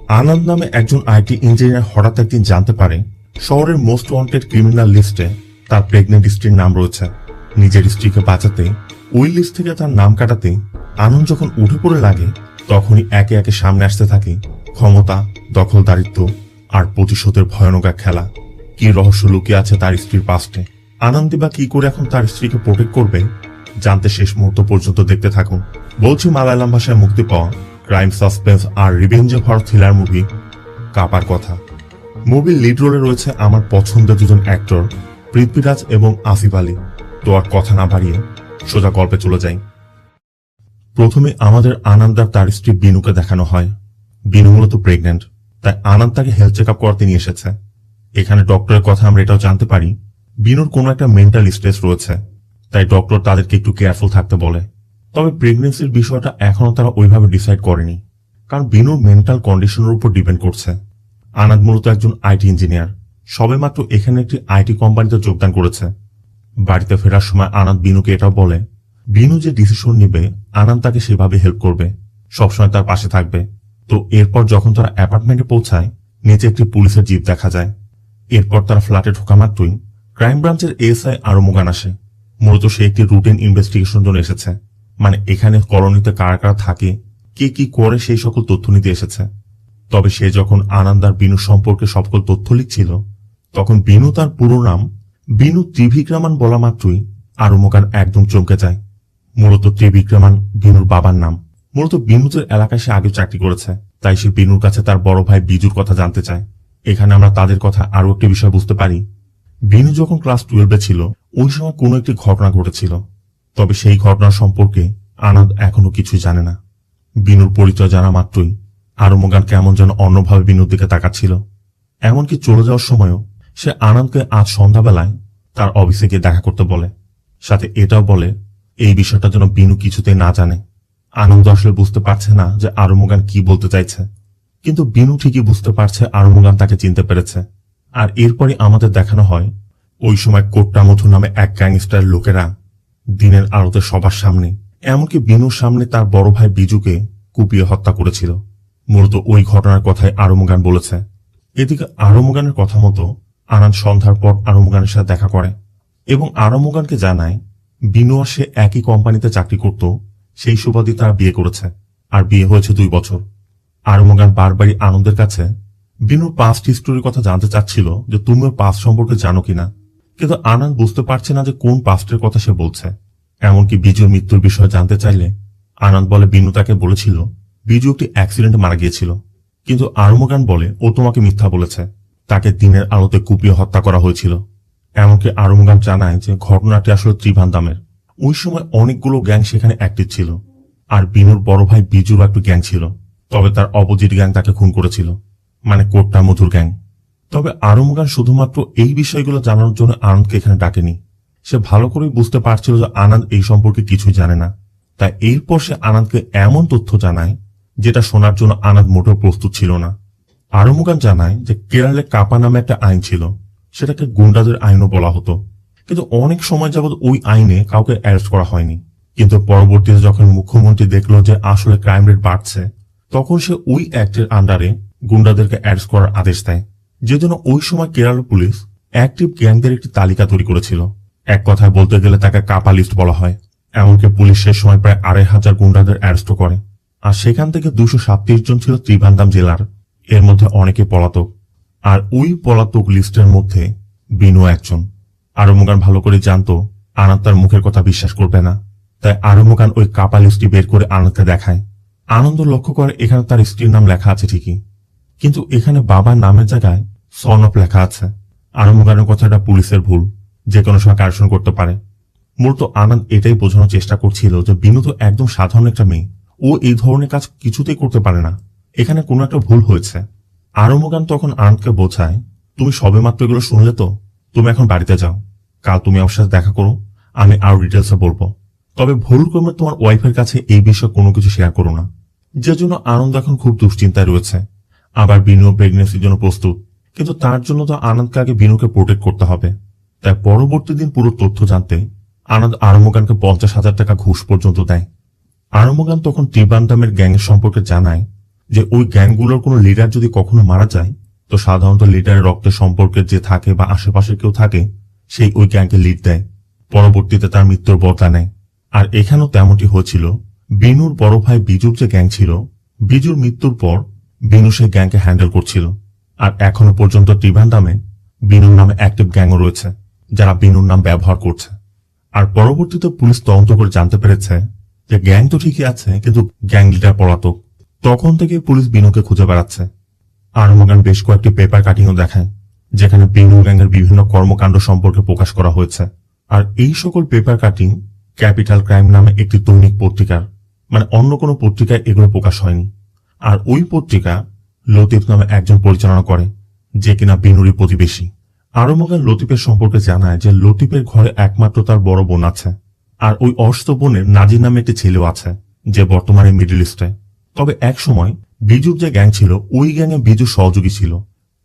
আনন্দ নামে একজন IT engineer হঠাৎ একদিন জানতে পারে শহরের মোস্ট ওয়ান্টেড ক্রিমিনাল লিস্টে তার প্রেগনেন্ট স্ত্রীর নাম রয়েছে। নিজের স্ত্রীকে বাঁচাতে ওই লিস্ট থেকে তার নাম কাটাতে আনন্দ যখন উঠে পড়ে লাগে, তখনই একে একে সামনে আসতে থাকে ক্ষমতা, দখলদারিত্ব আর প্রতিশোধের ভয়ানক এক খেলা। কি রহস্য লুকিয়ে আছে তার স্ত্রীর পাস্টে? আনন্দী বা কি করে এখন তার স্ত্রীকে প্রোটেক্ট করবে, জানতে শেষ মুহূর্ত পর্যন্ত দেখতে থাকুন। বলছি মালায়ালাম ভাষায় মুক্তি পাওয়া ক্রাইম, সাসপেন্স আর রিভেঞ্জে ভরা থ্রিলার মুভি কাপার কথা। মুভির লিড রোলে রয়েছে আমার পছন্দের দুজন অ্যাক্টর পৃথ্বীরাজ এবং আসিফ আলী। তো আর কথা না বাড়িয়ে সোজা গল্পে চলে যাই। প্রথমে আমাদের আনন্দ আর তার স্ত্রী বিনুকে দেখানো হয়। বিনু মূলত প্রেগনেন্ট, তাই আনন্দ তাকে হেলথ চেক আপ করাতে নিয়ে এসেছে। এখানে ডক্টরের কথা আমরা এটাও জানতে পারি বিনুর কোনো একটা মেন্টাল স্ট্রেস রয়েছে, তাই ডক্টর তাদেরকে একটু কেয়ারফুল থাকতে বলে। তবে প্রেগনেন্সির বিষয়টা এখনো তারা ওইভাবে ডিসাইড করেনি, কারণ বিনুর মেন্টাল কন্ডিশনের উপর ডিপেন্ড করছে। আনাদ মূলত একজন আইটি ইঞ্জিনিয়ার, সবেমাত্র এখানে একটি আইটি কোম্পানিতে যোগদান করেছে। বাড়িতে ফেরার সময় আনাদ বিনুকে এটাও বলে বিনু যে ডিসিশন নিবে আনাদ তাকে সেভাবে হেল্প করবে, সবসময় তার পাশে থাকবে। তো এরপর যখন তারা অ্যাপার্টমেন্টে পৌঁছায়, নিচে একটি পুলিশের জিপ দেখা যায়। এরপর তারা ফ্ল্যাটে ঢোকা মাত্রই ক্রাইম ব্রাঞ্চের এএসআই আরমুগান আসে। মূলত সে একটি রুটিন ইনভেস্টিগেশন জন্য এসেছে, মানে এখানে কলোনিতে কারা কারা থাকে, কে কি করে সেই সকল তথ্য নিতে এসেছে। তবে সে যখন আনন্দ আর বিনু সম্পর্কে সকল তথ্য লিখছিল, তখন বিনু তার পুরো নাম বিনু ত্রিভিক্রমান বলা মাত্রই আরমুগান একদম চমকে যায়। মূলত ত্রিভিক্রমান বিনুর বাবার নাম। মূলত বিনুদের এলাকায় সে আগে চাকরি করেছে, তাই সে বিনুর কাছে তার বড় ভাই বিজুর কথা জানতে চায়। এখানে আমরা তাদের কথা আরো একটি বিষয় বুঝতে পারি। বিনু যখন ক্লাস 12-এ ছিল, ওই সময় কোনো একটি ঘটনা ঘটেছিল। তবে সেই ঘটনা সম্পর্কে আনন্দ এখনো কিছুই জানে না। বিনুর পরিচয় জানা মাত্রই আরমুগান কেমন যেন অন্যভাবে বিনুর দিকে তাকাচ্ছিল। এমনকি চলে যাওয়ার সময়ও সে আনন্দকে আজ সন্ধ্যাবেলায় তার অফিসে গিয়ে দেখা করতে বলে। সাথে এটাও বলে এই বিষয়টা যেন বিনু কিছুতেই না জানে। আনন্দ আসলে বুঝতে পারছে না যে আরমুগান কি বলতে চাইছে, কিন্তু বিনু ঠিকই বুঝতে পারছে আরমুগান তাকে চিনতে পেরেছে। আর এরপরই আমাদের দেখানো হয় ওই সময় কোট্টামধু নামে এক গ্যাংস্টার লোকেরা দিনের আলোতে সবার সামনে, এমনকি বিনুর সামনে তার বড় ভাই বিজুকে কুপিয়ে হত্যা করেছিল। মূলত ওই ঘটনার কথাই আরমুগান বলেছে। এদিকে আরমুগানের কথা মতো আনন্দ সন্ধ্যার পর আরমুগানের সাথে দেখা করে এবং আরমুগানকে জানায় বিনু আর সে একই কোম্পানিতে চাকরি করত, সেই সুবাদে তারা বিয়ে করেছে, আর বিয়ে হয়েছে 2 বছর। আরমুগান বারবারই আনন্দের কাছে বিনুর পাস্ট হিস্টোরির কথা জানতে চাচ্ছিল যে তুমি ওর পাস্ট সম্পর্কে জানো কিনা, কিন্তু আনন্দ বুঝতে পারছে না যে কোন পাস্টের কথা সে বলছে। এমনকি বিজুর মৃত্যুর বিষয়ে জানতে চাইলে আনন্দ বলে বিনু তাকে বলেছিল বিজু একটি অ্যাক্সিডেন্টে মারা গিয়েছিল, কিন্তু আরমুগান বলে ও তোমাকে মিথ্যা বলেছে, তাকে দিনের আলোতে কুপিয়ে হত্যা করা হয়েছিল। এমনকি আরমুগান জানায় যে ঘটনাটি আসলে ত্রিভান্দামের। ওই সময় অনেকগুলো গ্যাং সেখানে অ্যাক্টিভ ছিল, আর বিনুর বড় ভাই বিজুর একটু গ্যাং ছিল, তবে তার অপোজিট গ্যাং তাকে খুন করেছিল, মানে কোট্টামধুর গ্যাং। তবে আরমুগান শুধুমাত্র এই বিষয়গুলো জানানোর জন্য আনন্দকে এখানে ডাকেনি। সে ভালো করেই বুঝতে পারছিল যে আনন্দ এই সম্পর্কে কিছুই জানে না, তাই এরপর সে আনন্দকে এমন তথ্য জানায় যেটা শোনার জন্য আনন্দ মোটেও প্রস্তুত ছিল না। আরমুগান জানায় যে কেরালে কাপা নামে একটা আইন ছিল, সেটাকে গুন্ডাদের আইনও বলা হতো, কিন্তু অনেক সময় যাবৎ ওই আইনে কাউকে অ্যারেস্ট করা হয়নি। কিন্তু পরবর্তীতে যখন মুখ্যমন্ত্রী দেখল যে আসলে ক্রাইম রেট বাড়ছে, তখন সে ওই অ্যাক্টের আন্ডারে গুন্ডাদেরকে অ্যারেস্ট করার আদেশ দেয়, যে জন্য ওই সময় কেরালা পুলিশ অ্যাক্টিভ গ্যাংদের একটি তালিকা তৈরি করেছিল। এক কথায় বলতে গেলে তাকে কাপা লিস্ট বলা হয়। এমনকি পুলিশ সে সময় প্রায় 2500 গুন্ডাদের অ্যারেস্ট করে, আর সেখান থেকে 237 জন ছিল ত্রিভান্দাম জেলার, এর মধ্যে অনেকে পলাতক। আর ওই পলাতক লিস্টের মধ্যে বিনু একজন। আরমুগান ভালো করে জানতো আনন্দ তার মুখের কথা বিশ্বাস করবে না, তাই আরমুগান ওই কাপা লিস্টটি বের করে আনন্দকে দেখায়। আনন্দ লক্ষ্য করে এখানে তার স্ত্রীর নাম লেখা আছে ঠিকই, কিন্তু এখানে বাবার নামের জায়গায় সন অফ লেখা আছে। আরমুগানের কথাটা পুলিশের ভুল, যে কোনো সময় কারেকশন করতে পারে। মূলত আনন্দ এটাই বোঝানোর চেষ্টা করছিল যে বিনু তো একদম সাধারণ একটা মেয়ে, ও এই ধরনের কাজ কিছুতেই করতে পারে না, এখানে কোনো একটা ভুল হয়েছে। আরমুগান তখন আনন্দকে বোঝায় তুমি সবেমাত্র এগুলো শুনলে তো, তুমি এখন বাড়িতে যাও, কাল তুমি আমার সাথে দেখা করো, আমি আরো ডিটেলসে বলবো। তবে ভুল ক্রমে তোমার ওয়াইফের কাছে এই বিষয়ে কোনো কিছু শেয়ার করো না। যে জন্য আনন্দ এখন খুব দুশ্চিন্তায় রয়েছে। আবার বিনু প্রেগনেন্সির জন্য প্রস্তুত, কিন্তু তার জন্য তো আনন্দকে আগে বিনুকে প্রোটেক্ট করতে হবে। তাই পরবর্তী দিন পুরো তথ্য জানতে আনন্দ আরমুগানকে 50,000 টাকা ঘুষ পর্যন্ত দেয়। আরমুগান তখন ত্রিবান্দামের গ্যাংয়ের সম্পর্কে জানায় যে ওই গ্যাংগুলোর কোনো লিডার যদি কখনো মারা যায় তো সাধারণত লিডারের রক্তের সম্পর্কের যে থাকে বা আশেপাশে কেউ থাকে সেই ওই গ্যাংকে লিড দেয়, পরবর্তীতে তার মৃত্যুর বদলা নেয়। আর এখানেও তেমনটি হয়েছিল। বিনুর বড় ভাই বিজুর যে গ্যাং ছিল, বিজুর মৃত্যুর পর বিনু সেই গ্যাংকে হ্যান্ডেল করছিল। আর এখনো পর্যন্ত ত্রিভান্ডামে বিনুর নামে অ্যাক্টিভ গ্যাংও রয়েছে যারা বিনুর নাম ব্যবহার করছে। আর পরবর্তীতে পুলিশ তদন্ত করে জানতে পেরেছে যে গ্যাং তো ঠিকই আছে, কিন্তু গ্যাং লিডার পলাতক। তখন থেকে পুলিশ বিনুকে খুঁজে বেড়াচ্ছে। আরমগান বেশ কয়েকটি পেপার কাটিংও দেখায় যেখানে বিনু গ্যাংয়ের বিভিন্ন কর্মকাণ্ড সম্পর্কে প্রকাশ করা হয়েছে। আর এই সকল পেপার কাটিং ক্যাপিটাল ক্রাইম নামে একটি দৈনিক পত্রিকার, মানে অন্য কোনো পত্রিকায় এগুলো প্রকাশ হয়নি। আর ওই পত্রিকা লতিফ নামে একজন পরিচালনা করে, যে কিনা বিনুরই প্রতিবেশী। আরমগান লতিফের সম্পর্কে জানায় যে লতিফের ঘরে একমাত্র তার বড় বোন আছে, আর ওই অস্ত বোনের নাজির নামে একটি ছেলেও আছে যে বর্তমানে মিডল ইস্টে। তবে এক সময় বিজুর যে গ্যাং ছিল ওই গ্যাংয়ে বিজুর সহযোগী ছিল।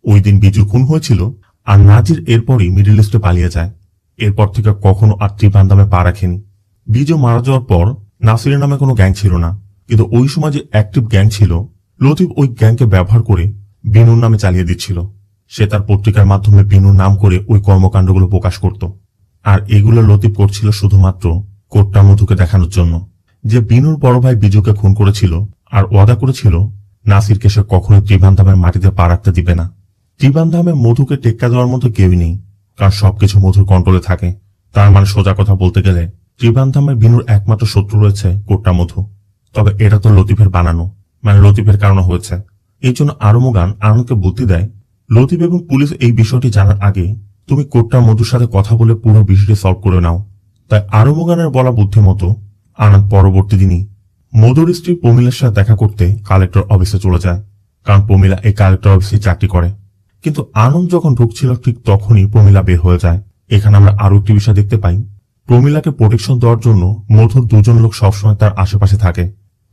ওই দিন বিজুর খুন হয়েছিল আর নাজির এরপরই মিডল ইস্টে পালিয়ে যায়। এরপর থেকে কখনো আর ত্রিভান্ডামে পা রাখেনি। বিজু মারা যাওয়ার পর নাসিরের নামে কোনো গ্যাং ছিল না, কিন্তু ওই সময় যে অ্যাক্টিভ গ্যাং ছিল লতিফ ওই গ্যাংকে ব্যবহার করে বিনুর নামে চালিয়ে দিচ্ছিল। সে তার পত্রিকার মাধ্যমে বিনুর নাম করে ওই কর্মকাণ্ডগুলো প্রকাশ করত। আর এগুলো লতিফ করছিল শুধুমাত্র কোট্টা মধুকে দেখানোর জন্য যে বিনুর বড় ভাই বিজুকে খুন করেছিল, আর ওয়াদা করেছিল নাসিরকে সে কখনোই ত্রিভান্ডামের মাটিতে পা রাখতে দিবে না। ত্রিভান্ডামে মধুকে টেক্কা দেওয়ার মতো কেউই নেই, কারণ সবকিছু মধুর কন্ট্রোলে থাকে। তার মানে সোজা কথা বলতে গেলে ত্রিভান্ডামে বিনুর একমাত্র শত্রু রয়েছে কোট্টা মধু। তবে এটা তো লতিফের বানানো, মানে লতিফের কারণে হয়েছে। এই জন্য আরমগান আনন্দকে বুদ্ধি দেয়, লতিফ এবং পুলিশ এই বিষয়টি জানার আগে তুমি কোট্টা মধুর সাথে কথা বলে পুরো বিষয়টি সলভ করে নাও। তাই আরমগানের বলা বুদ্ধি মতো আনন্দ পরবর্তী দিনই মধুর স্ত্রী প্রমিলার সাথে দেখা করতে কালেক্টর অফিসে চলে যায়, কারণ প্রমিলা এই কালেক্টর অফিসে চাকরি করে। কিন্তু আনন্দ যখন ঢুকছিল ঠিক তখনই প্রমিলা বের হয়ে যায়। এখানে আমরা আরো একটি বিষয় দেখতে পাই, প্রমিলাকে প্রোটেকশন দেওয়ার জন্য মধুর দুজন লোক সবসময় তার আশেপাশে থাকে।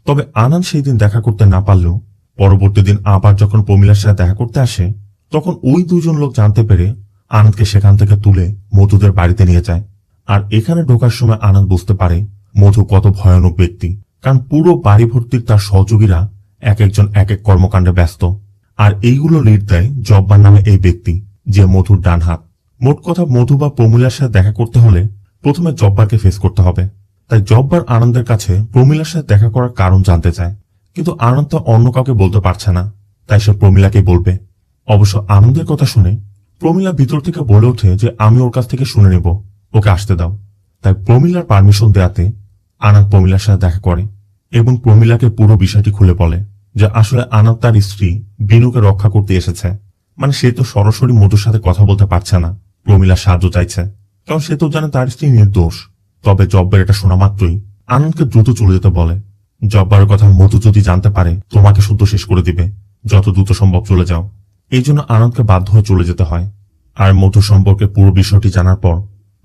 তবে আনন্দ সেই দিন দেখা করতে না পারলেও পরবর্তী দিন আবার যখন প্রমিলার সাথে দেখা করতে আসে তখন ওই দুজন লোক জানতে পেরে আনন্দকে সেখান থেকে তুলে মধুদের বাড়িতে নিয়ে যায়। আর এখানে ঢোকার সময় আনন্দ বুঝতে পারে মধু কত ভয়ানক ব্যক্তি, কারণ পুরো বাড়ি ভর্তির তার সহযোগীরা এক একজন এক এক কর্মকাণ্ডে ব্যস্ত। আর এইগুলো লিড দেয় জব্বার নামে এই ব্যক্তি, যে মধুর ডান হাত। মোট কথা মধু বা প্রমিলার সাথে দেখা করতে হলে প্রথমে জব্বারকে ফেস করতে হবে। তাই জব্বার আনন্দের কাছে প্রমিলার সাথে দেখা করার কারণ জানতে চায়, কিন্তু আনন্দ তো অন্য কাউকে বলতে পারছে না, তাই সে প্রমিলাকে বলবে। অবশ্য আনন্দের কথা শুনে প্রমিলা ভিতর থেকে বলে ওঠে যে আমি ওর কাছ থেকে শুনে নেব, ওকে আসতে দাও। তাই প্রমিলার পারমিশন দেয়াতে আনন্দ প্রমিলার সাথে দেখা করে এবং প্রমিলাকে পুরো বিষয়টি খুলে বলে যে আসলে আনন্দ তার স্ত্রী বিনুকে রক্ষা করতে এসেছে। মানে সে তো সরাসরি মধুর সাথে কথা বলতে পারছে না, প্রমিলার সাহায্য চাইছে, কারণ সে তো জানে তার স্ত্রী নির্দোষ। তবে জব্বার এটা শোনা মাত্রই আনন্দকে দ্রুত চলে যেতে বলে। জব্বারের কথা মধু যদি জানতে পারে তোমাকে শুদ্ধ শেষ করে দিবে, যত দ্রুত সম্ভব চলে যাও। এই জন্য আনন্দকে বাধ্য হয়ে চলে যেতে হয়। আর মধু সম্পর্কে পুরো বিষয়টি জানার পর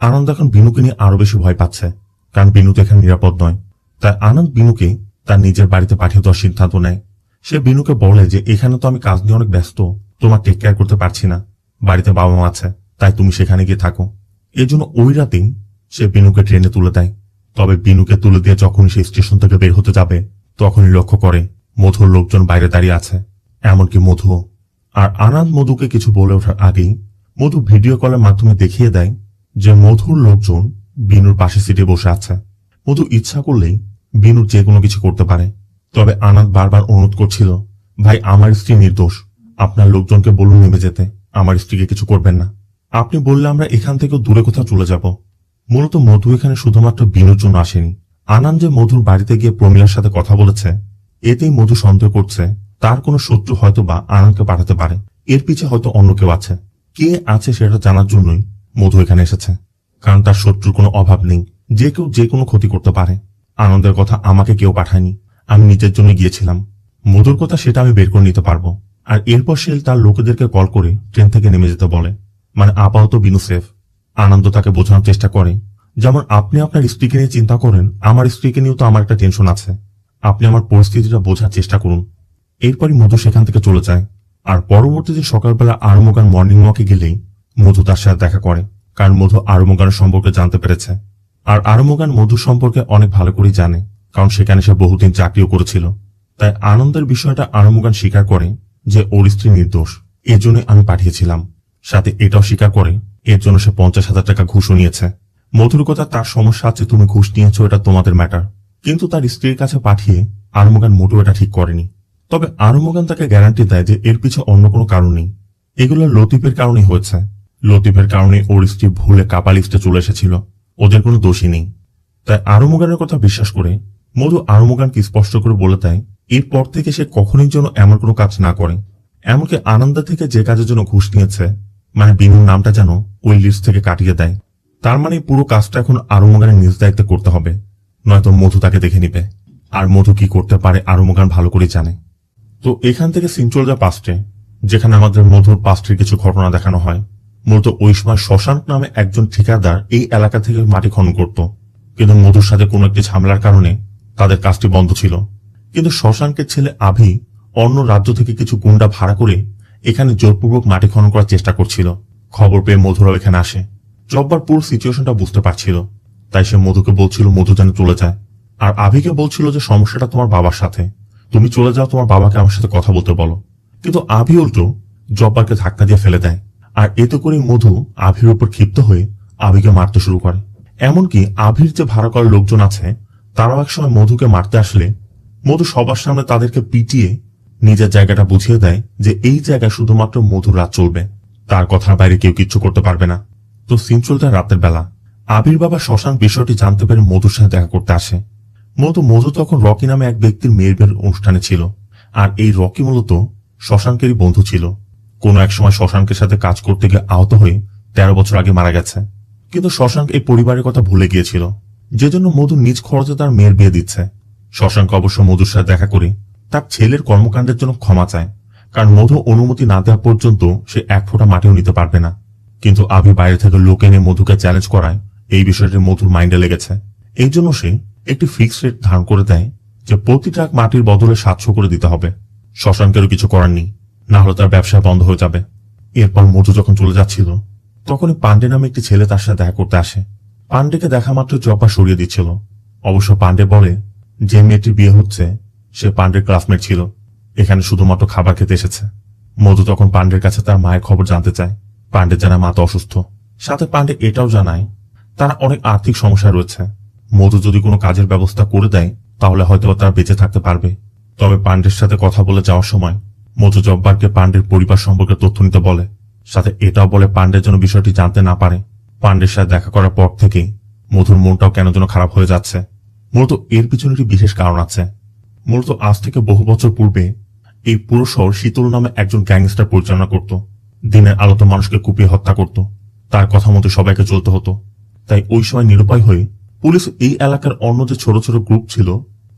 আনন্দ এখন বিনুকে নিয়ে আরো বেশি ভয় পাচ্ছে, কারণ বিনু তো এখানে নিরাপদ নয়। তাই আনন্দ বিনুকে তার নিজের বাড়িতে পাঠিয়ে দেওয়ার সিদ্ধান্ত নেয়। সে বিনুকে বলে যে এখানে তো আমি কাজ নিয়ে অনেক ব্যস্ত, তোমার টেক কেয়ার করতে পারছি না, বাড়িতে বাবা মা আছে, তাই তুমি সেখানে গিয়ে থাকো। এই জন্য ওই রাতেই সে বিনুকে ট্রেনে তুলে দেয়। তবে বিনুকে তুলে দিয়ে যখন সে স্টেশন থেকে বের হতে যাবে তখনই লক্ষ্য করে মধুর লোকজন বাইরে দাঁড়িয়ে আছে, এমনকি মধুও। আর আনন্দ মধুকে কিছু বলে ওঠার আগেই মধু ভিডিও কলের মাধ্যমে দেখিয়ে দেয় যে মধুর লোকজন বিনুর পাশে সিটে বসে আছে। মধু ইচ্ছা করলেই বিনুর যে কোনো কিছু করতে পারে। তবে আনন্দ বারবার অনুরোধ করছিল, ভাই আমার স্ত্রী নির্দোষ, আপনার লোকজনকে বলুন নেমে যেতে, আমার স্ত্রীকে কিছু করবেন না। আপনি বললে আমরা এখান থেকে দূরে কোথাও চলে যাব। মূলত মধু এখানে শুধুমাত্র বিনুর জন্য আসেনি। আনন্দ যে মধুর বাড়িতে গিয়ে প্রমিলার সাথে কথা বলেছে এতেই মধু সন্দেহ করছে তার কোনো শত্রু হয়তো বা আনন্দকে পাঠাতে পারে। এর পিছে হয়তো অন্য কেউ আছে। কে আছে সেটা জানার জন্যই মধু এখানে এসেছে, কারণ তার শত্রুর কোনো অভাব নেই, যে কেউ যে কোনো ক্ষতি করতে পারে। আনন্দের কথা আমাকে কেউ পাঠায়নি, আমি নিজের জন্য গিয়েছিলাম। মধুর কথা সেটা আমি বের করে নিতে পারবো। আর এরপর সে তার লোকেদেরকে কল করে ট্রেন থেকে নেমে যেতে বলে। মানে আপাতত বিনু সেফ। আনন্দ তাকে বোঝানোর চেষ্টা করে, যেমন আপনি আপনার স্ত্রীকে নিয়ে চিন্তা করেন, আমার স্ত্রীকে নিয়েও তো আমার একটা টেনশন আছে, আপনি আমার পরিস্থিতিটা বোঝার চেষ্টা করুন। এরপরই মধু সেখান থেকে চলে যায়। আর পরবর্তীতে সকালবেলা আরমগান মর্নিং ওয়াকে গেলেই মধু তার সাথে দেখা করে, কারণ মধু আরমগানের সম্পর্কে জানতে পেরেছে। আর আরমগান মধু সম্পর্কে অনেক ভালো করেই জানে, কারণ সেখানে সে বহুদিন চাকরিও করেছিল। তাই আনন্দের বিষয়টা আরমুগান স্বীকার করে যে ওর স্ত্রী নির্দোষ, এজন্য আমি পাঠিয়েছিলাম। সাথে এটাও স্বীকার করে এর জন্য সে 50,000 টাকা ঘুষও নিয়েছে। মধুর কথা, তার সমস্যা আছে, তুমি ঘুষ নিয়েছ, এটা তোমাদের ম্যাটার। কিন্তু তার স্ত্রীর কাছে পাঠিয়ে আরমুগান মোটেও এটা ঠিক করেনি। তবে আরমুগান তাকে গ্যারান্টি দেয় যে এর পিছে অন্য কোনো কারণ নেই, এগুলো লতিফের কারণেই হয়েছে। লতিফের কারণে ওর স্ত্রী ভুলে কাপা লিস্টে চলে এসেছিল, ওদের কোনো দোষী নেই। তাই আরমুগানের কথা বিশ্বাস করে মধু আরমুগানকে স্পষ্ট করে বলে দেয় এরপর থেকে সে কখনোই যেন এমন কোনো কাজ না করে। এমনকি আনন্দা থেকে যে কাজের জন্য ঘুষ নিয়েছে, মানে বিনুর নামটা যেন ওই লিস্ট থেকে কাটিয়ে দেয়। তার মানে পুরো কাজটা এখন আরমুগানের নিজ দায়িত্বে করতে হবে, নয়তো মধু তাকে দেখে নিবে। আর মধু কি করতে পারে আরমুগান ভালো করে জানে। তো এখান থেকে সিন চলে যায় পাস্টে, যেখানে আমাদের মধুর পাস্টের কিছু ঘটনা দেখানো হয়। মূলত ওই সময় শশাঙ্ক নামে একজন ঠিকাদার এই এলাকা থেকে মাটি খনন করত, কিন্তু মধুর সাথে কোনো একটি ঝামেলার কারণে তাদের কাজটি বন্ধ ছিল। কিন্তু শশাঙ্কের ছেলে আভি অন্য রাজ্য থেকে কিছু গুন্ডা ভাড়া করে এখানে জোরপূর্বক মাটি খনন করার চেষ্টা করছিল। খবর পেয়ে মধুরাও এখানে আসে। জব্বার পুরো সিচুয়েশনটা বুঝতে পারছিল, তাই সে মধুকে বলছিল মধু যেন চলে যায়, আর আভিকে বলছিল যে সমস্যাটা তোমার বাবার সাথে, তুমি চলে যাও, তোমার বাবাকে আমার সাথে কথা বলতে বলো। কিন্তু আভি উল্টো জব্বারকে ধাক্কা দিয়ে ফেলে দেয়, আর এতে করে মধু আভির উপর ক্ষিপ্ত হয়ে আভিকে মারতে শুরু করে। এমনকি আভির যে ভাড়া করার লোকজন আছে তারাও একসময় মধুকে মারতে আসলে মধু সবার সামনে তাদেরকে পিটিয়ে নিজের জায়গাটা বুঝিয়ে দেয় যে এই জায়গায় শুধুমাত্র মধুর রাত চলবে, তার কথার বাইরে কেউ কিচ্ছু করতে পারবে না। তো সিন চলতে রাতের বেলা আবির বাবা শশাঙ্ক বিষয়টি জানতে পেরে মধুর সাথে দেখা করতে আসে। মধু তখন রকি নামে এক ব্যক্তির মেয়ের বিয়ের অনুষ্ঠানে ছিল, আর এই রকি মূলত শশাঙ্কেরই বন্ধু ছিল। কোন এক সময় শশাঙ্কের সাথে কাজ করতে গিয়ে আহত হয়ে 13 বছর আগে মারা গেছে। কিন্তু শশাঙ্ক এই পরিবারের কথা ভুলে গিয়েছিল, যেজন্য মধু নিজ খরচে তার মেয়ের বিয়ে দিচ্ছে। শশাঙ্ক অবশ্য মধুর সাথে দেখা করে তার ছেলের কর্মকাণ্ডের জন্য ক্ষমা চায়, কারণ মধু অনুমতি না দেওয়া পর্যন্ত সে এক ফোঁটা মাটিও নিতে পারবে না। কিন্তু আভি বাইরে থেকে লোক এনে মধুকে চ্যালেঞ্জ করায় এই বিষয়টি মধুর মাইন্ডে লেগেছে। এই জন্য সে একটি ফিক্সড রেট ধারণ করে দেয় যে প্রতি ট্রাক মাটির বদলে 700 করে দিতে হবে। শশাঙ্কেরও কিছু করার নেই, না হলে তার ব্যবসা বন্ধ হয়ে যাবে। এরপর মধু যখন চলে যাচ্ছিল তখনই পান্ডে নামে একটি ছেলে তার সাথে দেখা করতে আসে। পান্ডেকে দেখা মাত্র জব্বার সরিয়ে দিচ্ছিল। অবশ্য পান্ডে বলে যে মেয়েটির বিয়ে হচ্ছে সে পান্ডের ক্লাসমেট ছিল, এখানে শুধুমাত্র খাবার খেতে এসেছে। মধু তখন পান্ডের কাছে তার মায়ের খবর জানতে চায়। পান্ডে জানায় মা তো অসুস্থ, সাথে পান্ডে এটাও জানায় তারা অনেক আর্থিক সমস্যা রয়েছে। মধু যদি কোনো কাজের ব্যবস্থা করে দেয় তাহলে হয়তো তারা বেঁচে থাকতে পারবে। তবে পান্ডের সাথে কথা বলে যাওয়ার সময় মধু জব্বারকে পান্ডের পরিবার সম্পর্কে তথ্য নিতে বলে, সাথে এটাও বলে পান্ডের যেন বিষয়টি জানতে না পারে। পান্ডের সাথে দেখা করার পর থেকে মধুর মনটাও কেন যেন খারাপ হয়ে যাচ্ছে। মূলত এর পিছনে একটি বিশেষ কারণ আছে। মূলত আজ থেকে বহু বছর পূর্বে এই পুরো শহর শীতল নামে একজন গ্যাংস্টার পরিচালনা করত। দিনের আলোতে মানুষকে কুপিয়ে হত্যা করত, তার কথা মতো সবাইকে চলতে হতো। তাই ওই সময় নিরুপায় হয়ে পুলিশ এই এলাকার অন্য যে ছোট ছোট গ্রুপ ছিল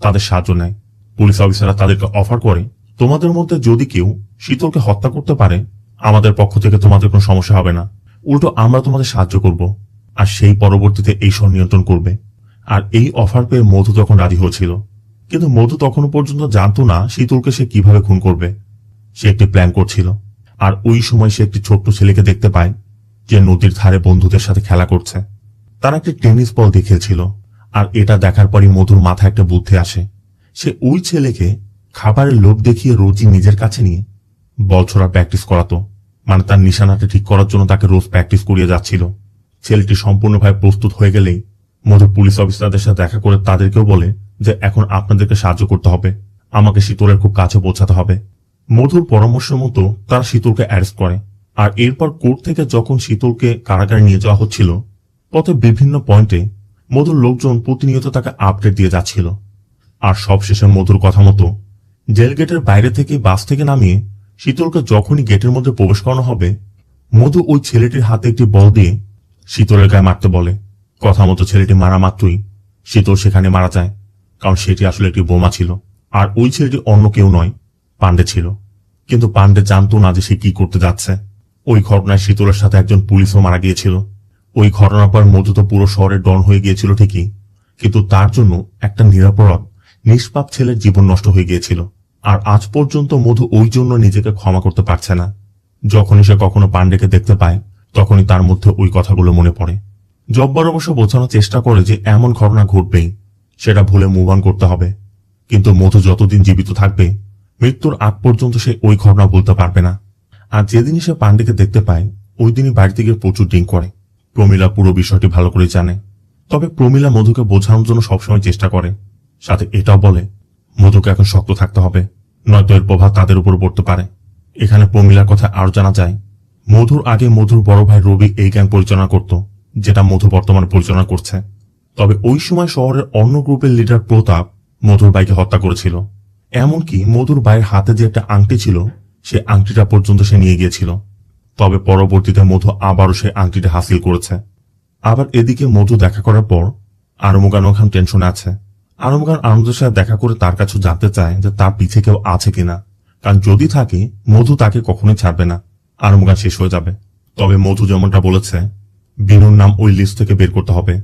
তাদের সাহায্য নেয়। পুলিশ অফিসাররা তাদেরকে অফার করে তোমাদের মধ্যে যদি কেউ শীতলকে হত্যা করতে পারে আমাদের পক্ষ থেকে তোমাদের কোনো সমস্যা হবে না, উল্টো আমরা তোমাদের সাহায্য করব, আর সেই পরবর্তীতে এই শহর নিয়ন্ত্রণ করবে। আর এই অফার পেয়ে মধু তখন রাজি হয়েছিল, কিন্তু মধু তখনও পর্যন্ত জানতো না শীতলকে সে কিভাবে খুন করবে। সে একটি প্ল্যান করছিল। আর ওই সময় সে একটি ছোট্ট ছেলেকে দেখতে পায় যে নদীর ধারে বন্ধুদের সাথে খেলা করছে। তারা একটি টেনিস বল দিয়ে খেলছিল। আর এটা দেখার পরই মধুর মাথায় একটা বুদ্ধি আসে। সে ওই ছেলেকে খাবারের লোভ দেখিয়ে রোজই নিজের কাছে নিয়ে বল ছোড়ার প্র্যাকটিস করাতো, মানে তার নিশানাটা ঠিক করার জন্য তাকে রোজ প্র্যাকটিস করিয়ে যাচ্ছিল। ছেলেটি সম্পূর্ণভাবে প্রস্তুত হয়ে গেলেই মধু পুলিশ অফিসারদের সাথে দেখা করে তাদেরকেও বলে যে এখন আপনাদেরকে সাহায্য করতে হবে, আমাকে শীতলের খুব কাছে পৌঁছাতে হবে। মধুর পরামর্শ মতো তারা শীতলকে অ্যারেস্ট করে। আর এরপর কোর্ট থেকে যখন শীতলকে কারাগারে নিয়ে যাওয়া হচ্ছিল পথে বিভিন্ন পয়েন্টে মধুর লোকজন প্রতিনিয়ত তাকে আপডেট দিয়ে যাচ্ছিল। আর সবশেষে মধুর কথা মতো জেল গেটের বাইরে থেকে বাস থেকে নামিয়ে শীতলকে যখনই গেটের মধ্যে প্রবেশ করানো হবে মধু ওই ছেলেটির হাতে একটি বল দিয়ে শীতলের গায়ে মারতে বলে। কথা মতো ছেলেটি মারা মাত্রই শীতল সেখানে মারা যায়, কারণ সেটি আসলে একটি বোমা ছিল। আর ওই ছেলেটি অন্য কেউ নয়, পান্ডে ছিল। কিন্তু পান্ডে জানতো না যে সে কি করতে যাচ্ছে। ওই ঘটনায় শীতলের সাথে একজন পুলিশও মারা গিয়েছিল। ওই ঘটনার পর মধু তো পুরো শহরে ডন হয়ে গিয়েছিল ঠিকই, কিন্তু তার জন্য একটা নিরপরাধ নিষ্পাপ ছেলের জীবন নষ্ট হয়ে গিয়েছিল। আর আজ পর্যন্ত মধু ওই জন্য নিজেকে ক্ষমা করতে পারছে না। যখনই সে কখনো পান্ডেকে দেখতে পায় তখনই তার মধ্যে ওই কথাগুলো মনে পড়ে। জব্বার অবশ্য বোঝানোর চেষ্টা করে যে এমন ঘটনা ঘটবেই, সেটা ভুলে মুভ অন করতে হবে। কিন্তু মধু যতদিন জীবিত থাকবে মৃত্যুর আগ পর্যন্ত সে ওই ঘটনা বলতে পারবে না। আর যেদিনই সে পান্ডেকে দেখতে পায় ওই দিনই বাড়িতে গিয়ে প্রচুর ড্রিঙ্ক করে। প্রমীলা পুরো বিষয়টি ভালো করে জানে, তবে প্রমীলা মধুকে বোঝানোর জন্য সবসময় চেষ্টা করে, সাথে এটাও বলে মধুকে এখন শক্ত থাকতে হবে, নয়তো এর প্রভাব তাদের উপর পড়তে পারে। এখানে প্রমীলার কথা আরো জানা যায়, মধুর আগে মধুর বড় ভাই রবি এই গ্যাং পরিচালনা করত, যেটা মধু বর্তমানে পরিচালনা করছে। তবে ওই সময় শহরের অন্য গ্রুপের লিডার প্রতাপ মধুর ভাইকে হত্যা করেছিল। এমনকি মধুর ভাইয়ের হাতে যে একটা আংটি ছিল সে আংটিটা পর্যন্ত সে নিয়ে গিয়েছিল। তবে পরবর্তীতে মধু আবারও সে আংটিটা হাসিল করেছে। আবার এদিকে মধু দেখা করার পর আরমুগান ওখান টেনশনে আছে। আরমুগান আনন্দের সাথে দেখা করে তার কাছে জানতে চায় যে তার পিছে কেউ আছে কিনা, কারণ যদি থাকে মধু তাকে কখনোই ছাড়বে না, আরমুগান শেষ হয়ে যাবে। তবে মধু যেমনটা বলেছে বিনুর নাম ওই লিস্ট থেকে বের করতে হবে।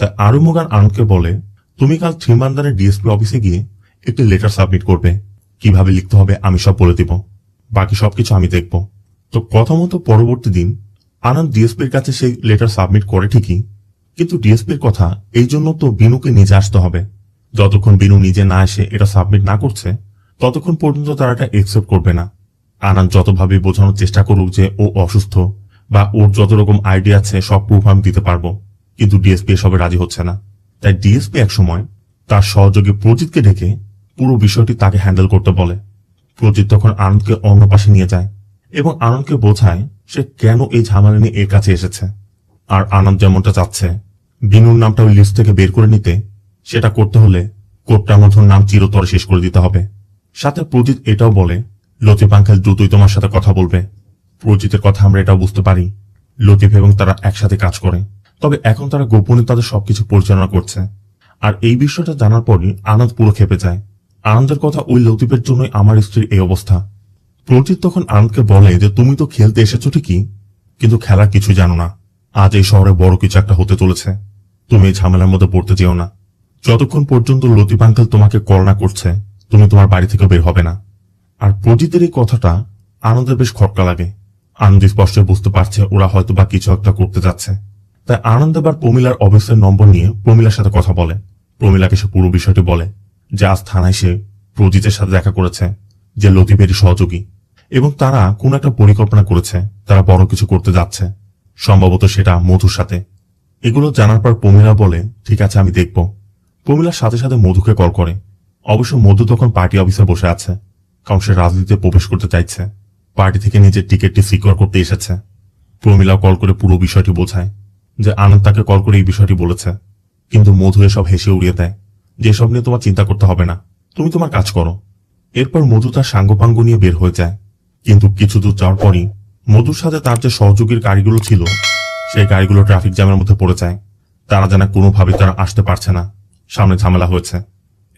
তাই আরমুগান আনন্দকে বলে তুমি কাল থ্রিমান্দারের ডিএসপি অফিসে গিয়ে একটি লেটার সাবমিট করবে, কিভাবে লিখতে হবে আমি সব বলে দিব, বাকি সবকিছু আমি দেখব। তো কথা মতো পরবর্তী দিন আনন্দ ডিএসপির কাছে সেই লেটার সাবমিট করে ঠিকই, কিন্তু ডিএসপির কথা এই জন্য তো বিনুকে নিজে আসতে হবে। যতক্ষণ বিনু নিজে না এসে এটা সাবমিট না করছে ততক্ষণ পর্যন্ত তারা এটা একসেপ্ট করবে না। আনন্দ যতভাবে বোঝানোর চেষ্টা করুক যে ও অসুস্থ বা ওর যত রকম আইডিয়া আছে সব প্রুফ আমি দিতে পারবো, কিন্তু ডিএসপি এসবে রাজি হচ্ছে না। তাই ডিএসপি একসময় তার সহযোগী প্রজিতকে ডেকে পুরো বিষয়টি তাকে হ্যান্ডেল করতে বলে। প্রজিত তখন আনন্দকে অন্য পাশে নিয়ে যায় এবং আনন্দকে বোঝায় সে কেন এই ঝামেলা নিয়ে এর কাছে এসেছে। আর আনন্দ যেমনটা চাচ্ছে বিনুর নামটা ওই লিস্ট থেকে বের করে নিতে, সেটা করতে হলে কোটটা মধুর নাম চিরতরে শেষ করে দিতে হবে। সাথে প্রজিত এটাও বলে লতিফ আঙ্কেল দ্রুতই তোমার সাথে কথা বলবে। প্রজিতের কথা আমরা এটাও বুঝতে পারি লতিফ এবং তারা একসাথে কাজ করে, তবে এখন তারা গোপনে তাদের সবকিছু পরিচালনা করছে। আর এই বিষয়টা জানার পরই আনন্দ পুরো খেপে যায়। আনন্দের কথা ওই লতিফের জন্যই আমার স্ত্রীর এই অবস্থা। প্রজিত তখন আনন্দকে বলে যে তুমি তো খেলতে এসেছো ঠিকই, কিন্তু খেলার কিছু জানো না। আজ এই শহরে বড় কিছু একটা হতে চলেছে, তুমি এই ঝামেলার মধ্যে পড়তে যেও না। যতক্ষণ পর্যন্ত লতিফ আঙ্কেল তোমাকে কল না করছে তুমি তোমার বাড়ি থেকে বের হবে না। আর প্রজিতের এই কথাটা আনন্দের বেশ খটকা লাগে। আনন্দ স্পষ্ট বুঝতে পারছে ওরা হয়তো বা কিছু একটা করতে যাচ্ছে। তাই আনন্দ এবার প্রমিলার অফিসের নম্বর নিয়ে প্রমিলার সাথে কথা বলে। প্রমিলাকে সে পুরো বিষয়টি বলে যে আজ থানায় সে প্রজিতের সাথে দেখা করেছে, যে লতিফেরই সহযোগী, এবং তারা কোন একটা পরিকল্পনা করেছে, তারা বড় কিছু করতে যাচ্ছে, সম্ভবত সেটা মধুর সাথে। এগুলো জানার পর প্রমিলা বলে ঠিক আছে আমি দেখব। প্রমিলার সাথে সাথে মধুকে কল করে। অবশ্য মধু তখন পার্টি অফিসে বসে আছে, কারণ সে রাজনীতিতে প্রবেশ করতে চাইছে, পার্টি থেকে নিজের টিকিটটি সিকিউর করতে এসেছে। প্রমিলা কল করে পুরো বিষয়টি বোঝায় যে আনন্দ তাকে কল করে এই বিষয়টি বলেছে, কিন্তু মধু এসব হেসে উড়িয়ে দেয় যে এসব নিয়ে তোমার চিন্তা করতে হবে না, তুমি তোমার কাজ করো। এরপর মধু তার সাঙ্গপাঙ্গ নিয়ে বের হয়ে যায়, কিন্তু কিছু দূর যাওয়ার পরই মধুর সাথে তার যে সহযোগীর গাড়িগুলো ছিল সেই গাড়িগুলো ট্রাফিক জ্যামের মধ্যে পড়ে যায়। তারা জানা কোনোভাবে তারা আসতে পারছে না, সামনে ঝামেলা হয়েছে।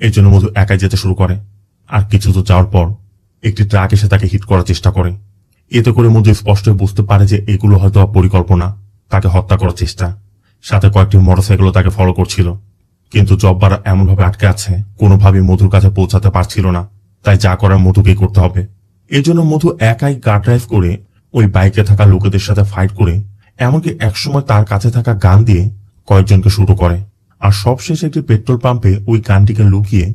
এই জন্য মধু একাই যেতে শুরু করে। আর কিছু দূর যাওয়ার পর একটি ট্রাক এসে তাকে হিট করার চেষ্টা করে। এতে করে মধু স্পষ্ট বুঝতে পারে যে এগুলো হয়তো পরিকল্পনা, তাকে হত্যা করার চেষ্টা। সাথে কয়েকটি মোটরসাইকেলও তাকে ফলো করছিল, কিন্তু জব্বার এমনভাবে আটকে আছে কোনোভাবেই মধুর কাছে পৌঁছাতে পারছিল না। তাই যা করার মধুকেই করতে হবে। এই জন্য মধু একাই কার ড্রাইভ করে ওই বাইকে থাকা লোকেদের সাথে ফাইট করে, এমনকি একসময় তার কাছে থাকা গান দিয়ে কয়েকজনকে শুরু করে। আর সবশেষে একটি পেট্রোল পাম্পে ওই গানটিকে লুকিয়ে